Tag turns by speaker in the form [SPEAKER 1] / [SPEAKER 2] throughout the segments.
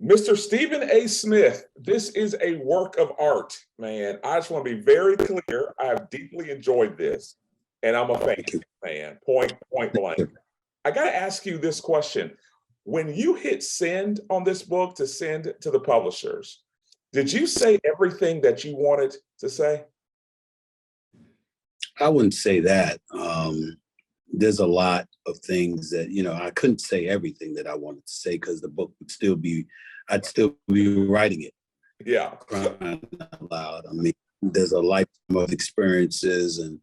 [SPEAKER 1] Mr. Stephen A. Smith, this is a work of art, man. I just want to be very clear. I have deeply enjoyed this, and I'm a fan, man. Point blank. I got to ask you this question. When you hit send on this book to send to the publishers, did you say everything that you wanted to say?
[SPEAKER 2] I wouldn't say that. There's a lot of things that, I couldn't say everything that I wanted to say because the book would still be, I'd still be writing it.
[SPEAKER 1] Yeah.
[SPEAKER 2] Crying out loud. I mean, there's a lifetime of experiences and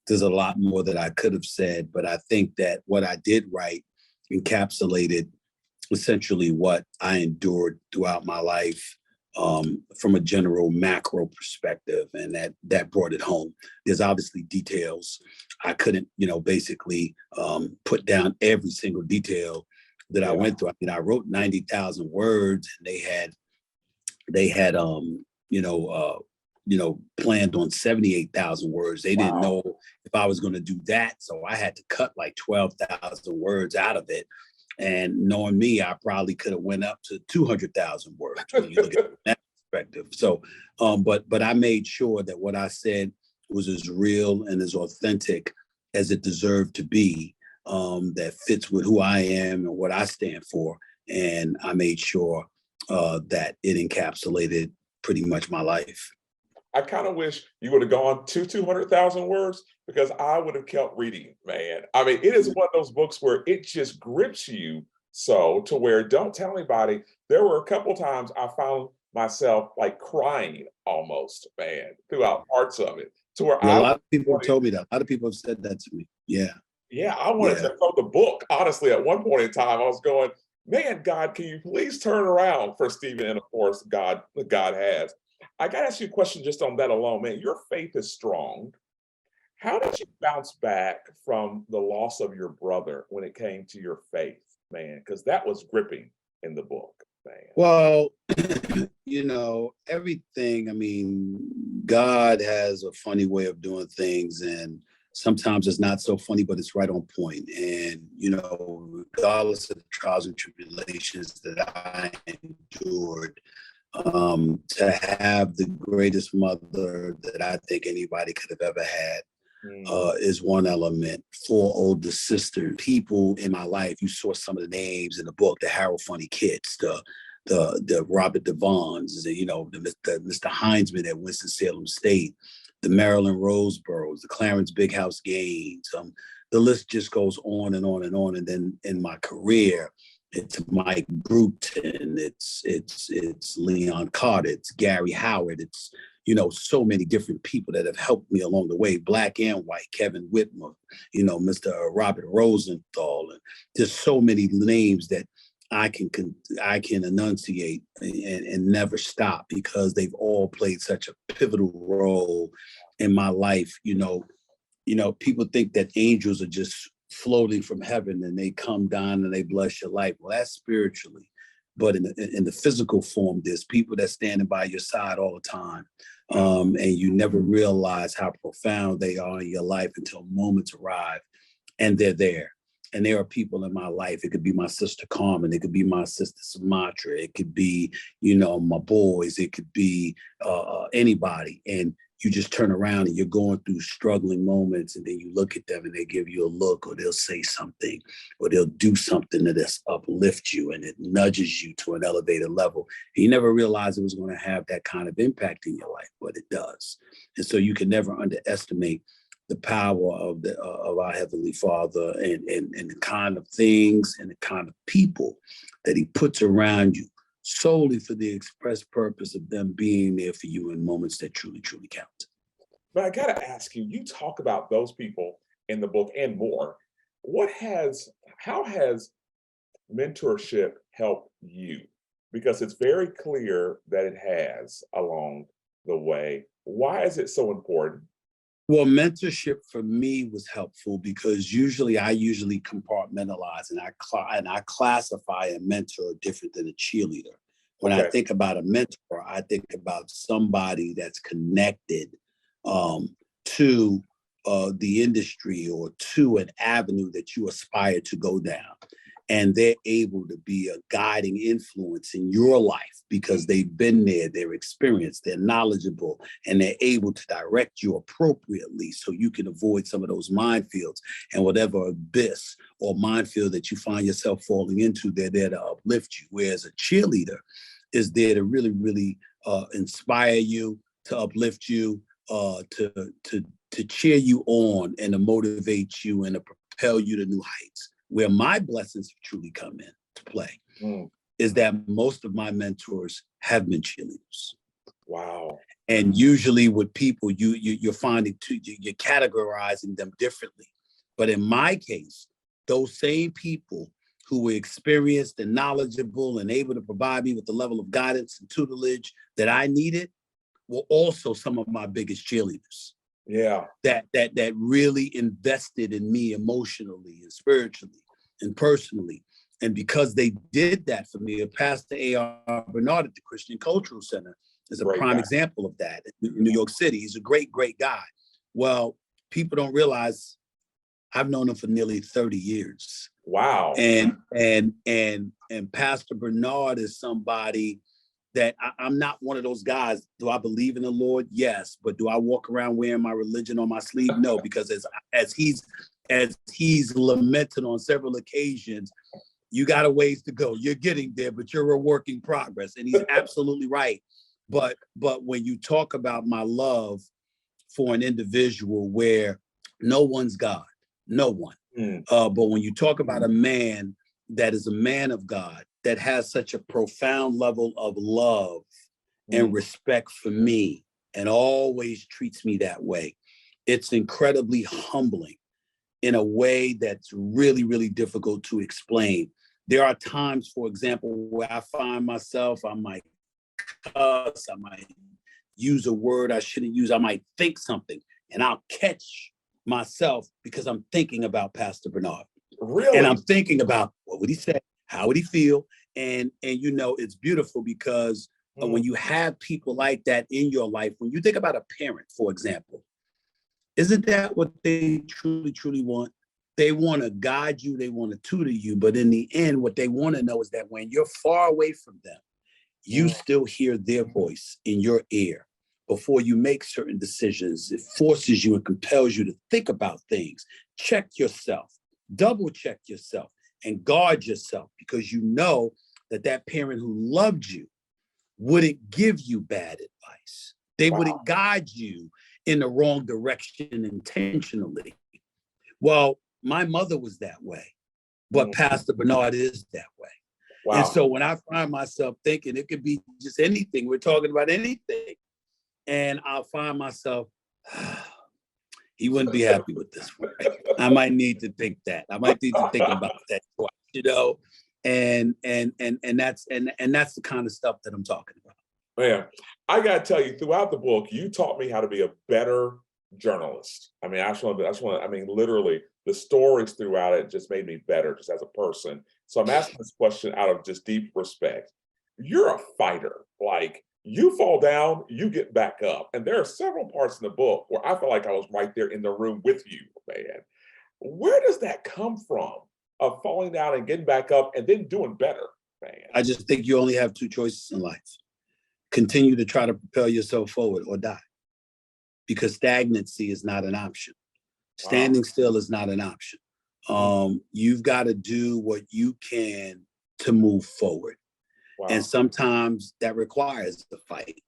[SPEAKER 2] there's a lot more that I could have said, but I think that what I did write encapsulated essentially what I endured throughout my life from a general macro perspective, and that brought it home. There's obviously details. I couldn't, basically put down every single detail that I went through. I mean, I wrote 90,000 words, and they had planned on 78,000 words. They didn't know if I was going to do that, so I had to cut like 12,000 words out of it. And knowing me, I probably could have went up to 200,000 words when you look at that perspective. So, but I made sure that what I said was as real and as authentic as it deserved to be, that fits with who I am and what I stand for. And I made sure that it encapsulated pretty much my life.
[SPEAKER 1] I kind of wish you would have gone to 200,000 words because I would have kept reading, man. I mean, it is one of those books where it just grips you so to where don't tell anybody. There were a couple times I found myself like crying almost, man, throughout parts of it. To where
[SPEAKER 2] a lot of people have told me that. A lot of people have said that to me. Yeah.
[SPEAKER 1] Yeah, I wanted to throw the book. Honestly, at one point in time, I was going, man, God, can you please turn around for Stephen? And of course, God has. I got to ask you a question just on that alone, man. Your faith is strong. How did you bounce back from the loss of your brother when it came to your faith, man? Because that was gripping in the book, man.
[SPEAKER 2] Well, everything, I mean, God has a funny way of doing things, and sometimes it's not so funny, but it's right on point. And, regardless of the trials and tribulations that I endured, to have the greatest mother that I think anybody could have ever had is one element. 4 older sisters, people in my life. You saw some of the names in the book: the Harold Funny Kids, the Robert Devons, the Mr. Heinzman at Winston-Salem State, the Maryland Roseboroughs, the Clarence Big House Gaines. The list just goes on and on and on. And then in my career, it's Mike Bruton, it's Leon Carter, it's Gary Howard, it's, so many different people that have helped me along the way, black and white, Kevin Whitmer, Mr. Robert Rosenthal, and just so many names that I can enunciate and never stop because they've all played such a pivotal role in my life. People think that angels are just floating from heaven and they come down and they bless your life. Well, that's spiritually, but in the physical form, there's people that standing by your side all the time, and you never realize how profound they are in your life until moments arrive, and they're there. And there are people in my life. It could be my sister Carmen. It could be my sister Sumatra. It could be, my boys. It could be anybody. And you just turn around and you're going through struggling moments, and then you look at them and they give you a look, or they'll say something, or they'll do something that uplift you and it nudges you to an elevated level. And you never realized it was going to have that kind of impact in your life, but it does. And so you can never underestimate the power of our Heavenly Father and the kind of things and the kind of people that He puts around you solely for the express purpose of them being there for you in moments that truly, truly count.
[SPEAKER 1] But I got to ask you, you talk about those people in the book and more. How has mentorship helped you? Because it's very clear that it has along the way. Why is it so important?
[SPEAKER 2] Well, mentorship for me was helpful because I usually compartmentalize and I classify a mentor different than a cheerleader. When I think about a mentor, I think about somebody that's connected to the industry or to an avenue that you aspire to go down. and they're able to be a guiding influence in your life because they've been there, they're experienced, they're knowledgeable, and they're able to direct you appropriately so you can avoid some of those minefields and whatever abyss or minefield that you find yourself falling into, they're there to uplift you. Whereas a cheerleader is there to really, really inspire you, to uplift you, to cheer you on and to motivate you and to propel you to new heights. Where my blessings have truly come in to play is that most of my mentors have been cheerleaders.
[SPEAKER 1] Wow.
[SPEAKER 2] And usually with people, you're finding you're categorizing them differently. But in my case, those same people who were experienced and knowledgeable and able to provide me with the level of guidance and tutelage that I needed were also some of my biggest cheerleaders.
[SPEAKER 1] Yeah.
[SPEAKER 2] That really invested in me emotionally and spiritually and personally. And because they did that for me, Pastor A.R. Bernard at the Christian Cultural Center is a prime example of that in New York City. He's a great, great guy. Well, people don't realize I've known him for nearly 30 years.
[SPEAKER 1] Wow.
[SPEAKER 2] And Pastor Bernard is somebody that I'm not one of those guys. Do I believe in the Lord? Yes. But do I walk around wearing my religion on my sleeve? No, because as he's lamented on several occasions, you got a ways to go. You're getting there, but you're a work in progress. And he's absolutely right. But when you talk about my love for an individual where no one's God, no one. But when you talk about a man that is a man of God, that has such a profound level of love and respect for me and always treats me that way, it's incredibly humbling in a way that's really, really difficult to explain. There are times, for example, where I find myself, I might cuss, I might use a word I shouldn't use, I might think something, and I'll catch myself because I'm thinking about Pastor Bernard.
[SPEAKER 1] Really?
[SPEAKER 2] And I'm thinking about what would he say? How would he feel? And you know, it's beautiful because when you have people like that in your life, when you think about a parent, for example, isn't that what they truly, truly want? They want to guide you, they want to tutor you, but in the end, what they want to know is that when you're far away from them, you still hear their voice in your ear before you make certain decisions. It forces you and compels you to think about things. Check yourself, double check yourself, and guard yourself, because you know that parent who loved you wouldn't give you bad advice. They wouldn't guide you in the wrong direction intentionally. Well, my mother was that way, but Pastor Bernard is that way. Wow. And so when I find myself thinking it could be just anything, we're talking about anything, and I'll find myself, he wouldn't be happy with this one. I might need to think that. I might need to think about that twice, you know, and that's the kind of stuff that I'm talking about.
[SPEAKER 1] Man, I gotta tell you, throughout the book, you taught me how to be a better journalist. I mean, I mean, literally, the stories throughout it just made me better just as a person. So I'm asking this question out of just deep respect. You're a fighter. Like, you fall down, you get back up. And there are several parts in the book where I felt like I was right there in the room with you, man. Where does that come from, of falling down and getting back up and then doing better, man?
[SPEAKER 2] I just think you only have two choices in life. Continue to try to propel yourself forward or die, because stagnancy is not an option. Standing still is not an option. You've got to do what you can to move forward. Wow. And sometimes that requires the fight.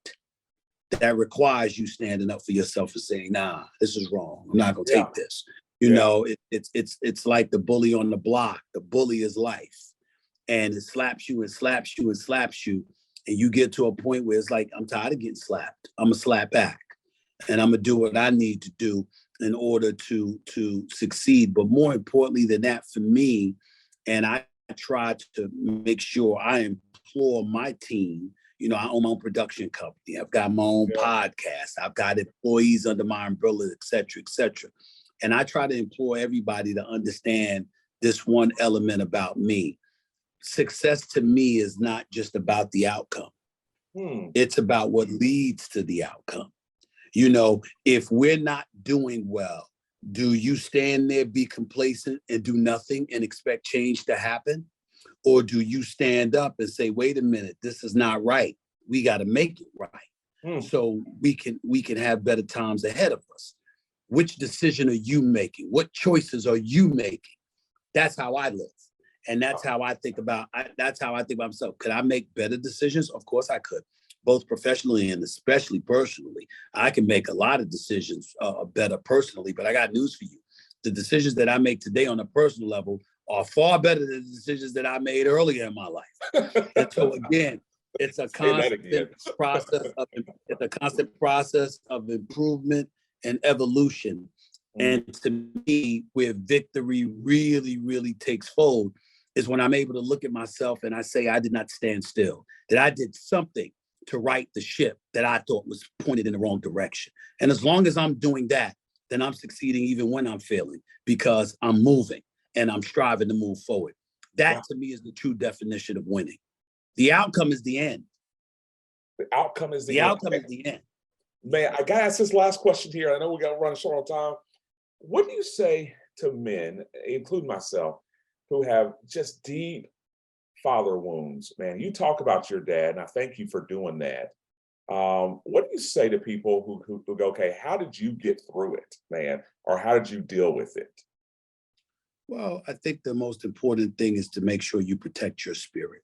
[SPEAKER 2] That requires you standing up for yourself and saying, nah, this is wrong. I'm not going to take this. You know, it's like the bully on the block. The bully is life. And it slaps you and slaps you and slaps you. And you get to a point where it's like, I'm tired of getting slapped. I'm going to slap back. And I'm going to do what I need to do in order to succeed. But more importantly than that, for me, and I try to make sure I implore my team. You know, I own my own production company. I've got my own podcast. I've got employees under my umbrella, et cetera, et cetera. And I try to implore everybody to understand this one element about me. Success to me is not just about the outcome. It's about what leads to the outcome. You know, if we're not doing well, do you stand there, be complacent, and do nothing and expect change to happen? Or do you stand up and say, wait a minute, this is not right. We got to make it right. So we can have better times ahead of us. Which decision are you making? What choices are you making? That's how I live. And that's how I think about myself. Could I make better decisions? Of course I could, both professionally and especially personally. I can make a lot of decisions better personally, but I got news for you. The decisions that I make today on a personal level are far better than the decisions that I made earlier in my life. And so again, it's a constant process of improvement and evolution. And to me, where victory really, really takes fold is when I'm able to look at myself and I say, I did not stand still, that I did something to right the ship that I thought was pointed in the wrong direction. And as long as I'm doing that, then I'm succeeding even when I'm failing, because I'm moving and I'm striving to move forward. That to me is the true definition of winning. The outcome is the end.
[SPEAKER 1] The outcome is the
[SPEAKER 2] end.
[SPEAKER 1] Man, I got to ask this last question here. I know we got to run short on time. What do you say to men, including myself, who have just deep father wounds? Man, you talk about your dad, and I thank you for doing that. What do you say to people who go, okay, how did you get through it, man? Or how did you deal with it?
[SPEAKER 2] Well, I think the most important thing is to make sure you protect your spirit.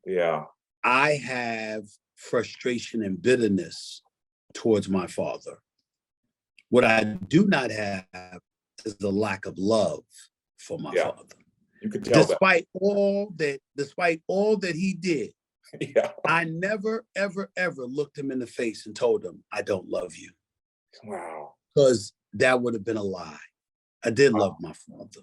[SPEAKER 1] Yeah.
[SPEAKER 2] I have frustration and bitterness towards my father. What I do not have is the lack of love for my father.
[SPEAKER 1] You can tell
[SPEAKER 2] despite all that he did, I never, ever, ever looked him in the face and told him, I don't love you.
[SPEAKER 1] Wow.
[SPEAKER 2] Because that would have been a lie. I did love my father.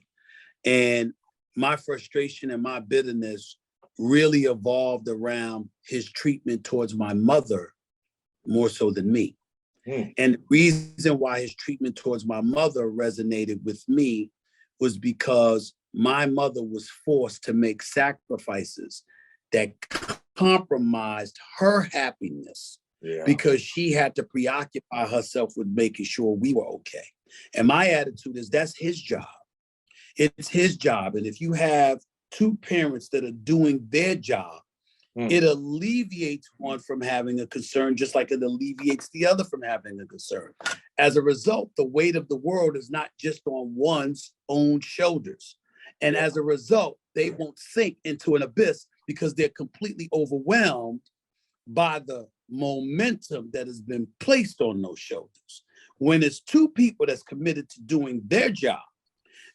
[SPEAKER 2] And my frustration and my bitterness really evolved around his treatment towards my mother more so than me. And the reason why his treatment towards my mother resonated with me was because my mother was forced to make sacrifices that compromised her happiness because she had to preoccupy herself with making sure we were okay. And my attitude is that's his job. It's his job. And if you have two parents that are doing their job, it alleviates one from having a concern, just like it alleviates the other from having a concern. As a result, the weight of the world is not just on one's own shoulders. And as a result, they won't sink into an abyss because they're completely overwhelmed by the momentum that has been placed on those shoulders. When it's two people that's committed to doing their job,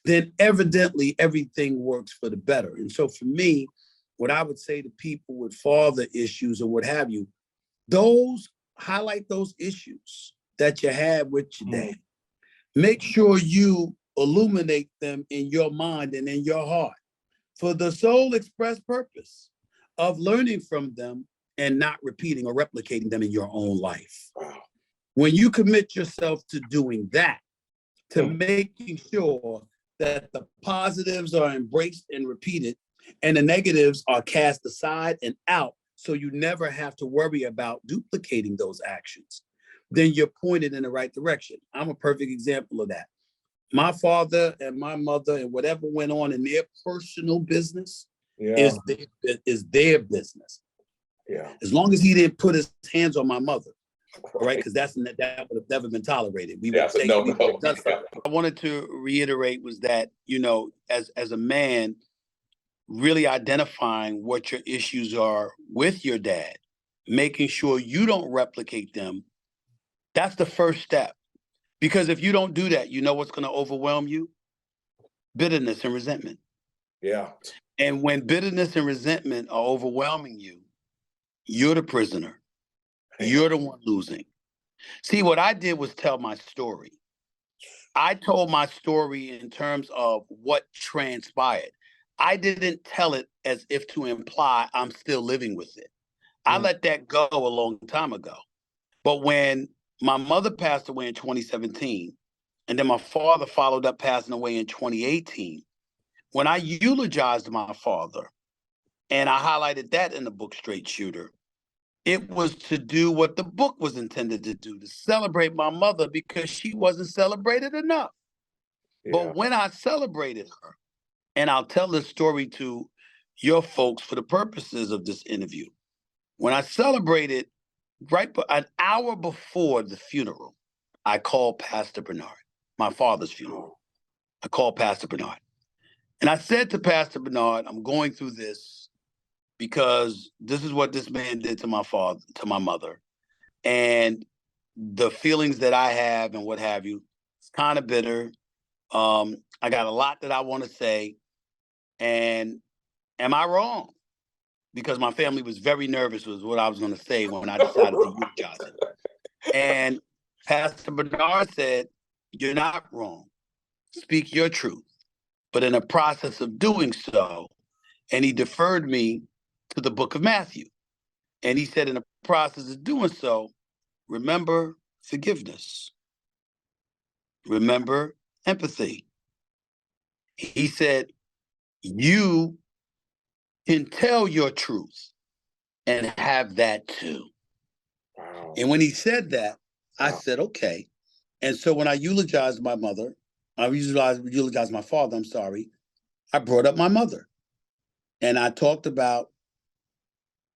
[SPEAKER 2] then evidently everything works for the better. And so for me, what I would say to people with father issues or what have you, highlight those issues that you have with your dad. Make sure you illuminate them in your mind and in your heart for the sole express purpose of learning from them and not repeating or replicating them in your own life.
[SPEAKER 1] Wow.
[SPEAKER 2] When you commit yourself to doing that, to making sure that the positives are embraced and repeated and the negatives are cast aside and out, so you never have to worry about duplicating those actions, then you're pointed in the right direction. I'm a perfect example of that. My father and my mother and whatever went on in their personal business is their business.
[SPEAKER 1] Yeah.
[SPEAKER 2] As long as he didn't put his hands on my mother, right? Because that would have never been tolerated. I wanted to reiterate was that, as a man, really identifying what your issues are with your dad, making sure you don't replicate them. That's the first step. Because if you don't do that, you know what's going to overwhelm you? Bitterness and resentment.
[SPEAKER 1] Yeah.
[SPEAKER 2] And when bitterness and resentment are overwhelming you, you're the prisoner. You're the one losing. See, what I did was tell my story. I told my story in terms of what transpired. I didn't tell it as if to imply I'm still living with it. I let that go a long time ago. But when my mother passed away in 2017, and then my father followed up passing away in 2018, when I eulogized my father, and I highlighted that in the book Straight Shooter, it was to do what the book was intended to do, to celebrate my mother because she wasn't celebrated enough. Yeah. But when I celebrated her, and I'll tell this story to your folks for the purposes of this interview. When I celebrated an hour before the funeral, I called Pastor Bernard, my father's funeral. I called Pastor Bernard. And I said to Pastor Bernard, I'm going through this because this is what this man did to my father, to my mother. And the feelings that I have and what have you, it's kind of bitter. I got a lot that I want to say. And am I wrong? Because my family was very nervous was what I was going to say when I decided to eulogize it. And Pastor Bernard said, you're not wrong. Speak your truth. But in the process of doing so, and he deferred me to the book of Matthew. And he said, in the process of doing so, remember forgiveness. Remember empathy. He said, you can tell your truth and have that too.
[SPEAKER 1] Wow.
[SPEAKER 2] And when he said that, I said, okay. And so when I eulogized my mother, I eulogized my father, I'm sorry, I brought up my mother. And I talked about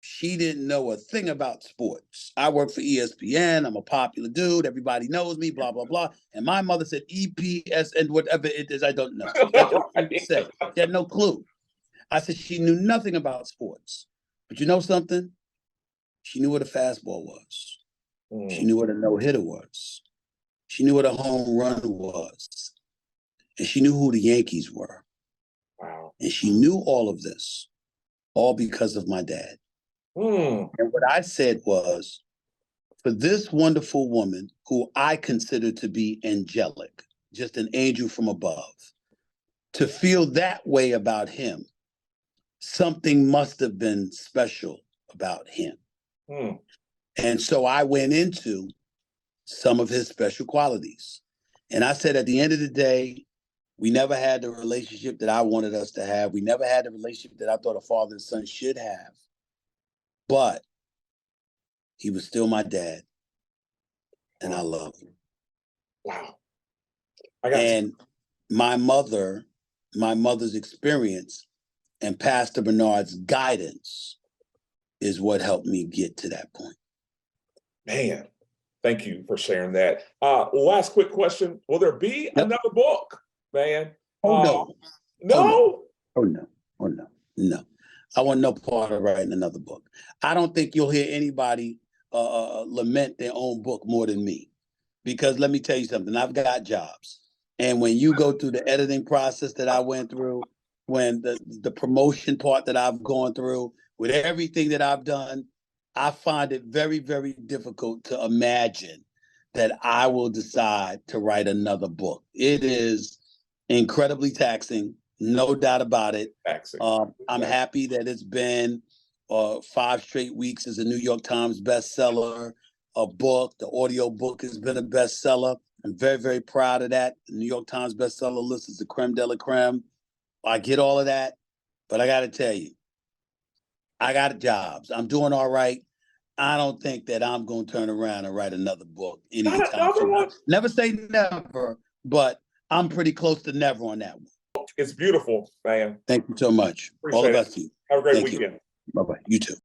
[SPEAKER 2] she didn't know a thing about sports. I work for ESPN. I'm a popular dude. Everybody knows me, blah, blah, blah. And my mother said EPS and whatever it is, I don't know. That's what she said. She had no clue. I said she knew nothing about sports. But you know something? She knew what a fastball was. She knew what a no-hitter was. She knew what a home run was. And she knew who the Yankees were.
[SPEAKER 1] Wow.
[SPEAKER 2] And she knew all of this, all because of my dad. And what I said was, for this wonderful woman who I consider to be angelic, just an angel from above, to feel that way about him, something must have been special about him. And so I went into some of his special qualities. And I said, at the end of the day, we never had the relationship that I wanted us to have. We never had the relationship that I thought a father and son should have. But he was still my dad. And I love him.
[SPEAKER 1] Wow.
[SPEAKER 2] And my mother's experience and Pastor Bernard's guidance is what helped me get to that point.
[SPEAKER 1] Man, thank you for sharing that. Last quick question. Will there be another book, man?
[SPEAKER 2] No.
[SPEAKER 1] No?
[SPEAKER 2] Oh, no. No. I want no part of writing another book. I don't think you'll hear anybody lament their own book more than me. Because let me tell you something, I've got jobs. And when you go through the editing process that I went through, when the promotion part that I've gone through, with everything that I've done, I find it very, very difficult to imagine that I will decide to write another book. It is incredibly taxing, no doubt about it. I'm happy that it's been 5 straight weeks as a New York Times bestseller, a book. The audio book has been a bestseller. I'm very, very proud of that. The New York Times bestseller list is the creme de la creme. I get all of that, but I got to tell you, I got jobs. I'm doing all right. I don't think that I'm going to turn around and write another book anytime soon. Never say never, but I'm pretty close to never on that one.
[SPEAKER 1] It's beautiful, man.
[SPEAKER 2] Thank you so much.
[SPEAKER 1] Appreciate
[SPEAKER 2] all the best to you.
[SPEAKER 1] Have a great
[SPEAKER 2] Thank
[SPEAKER 1] weekend.
[SPEAKER 2] You. Bye-bye. You too.